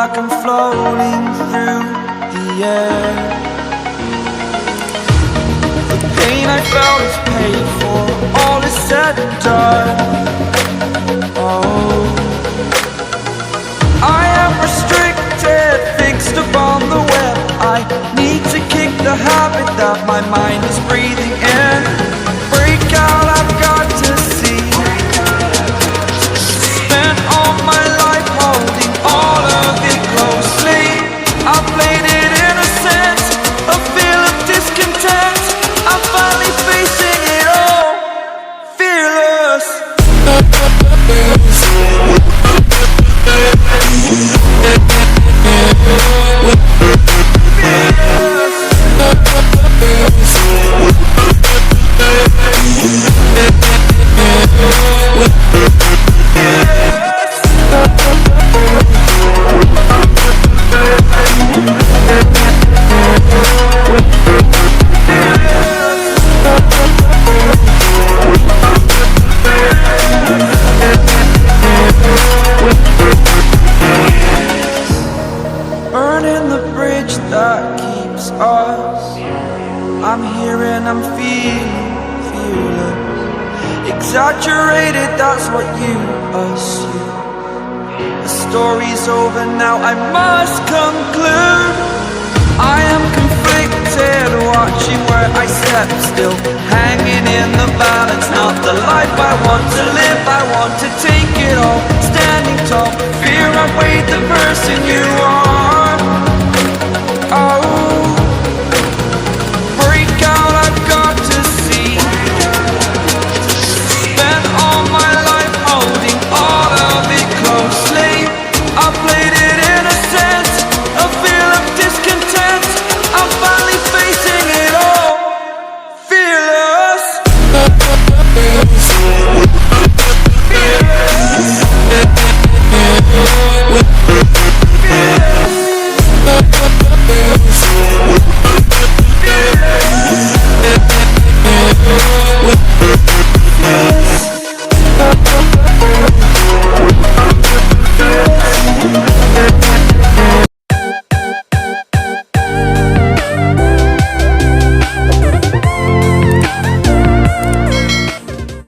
like I'm floating through the air. The pain I felt is paid for, all is said and done. Oh, I am restricted, fixed upon the web. I need to kick the habit that my mind is breathing in. Break out, I've got to see. Spent all my life holding all of it closely. I played it innocent, a feel of discontent. I'm finally facing it all, fearless. Burning the bridge that keeps us. I'm here and I'm feeling fearless. Exaggerated, that's what you assume. The story's over now, I must conclude. I am conflicted, watching where I step still, hanging in the balance. Not the life I want to live, I want to take it all. Standing tall, fear I weighed the person you are.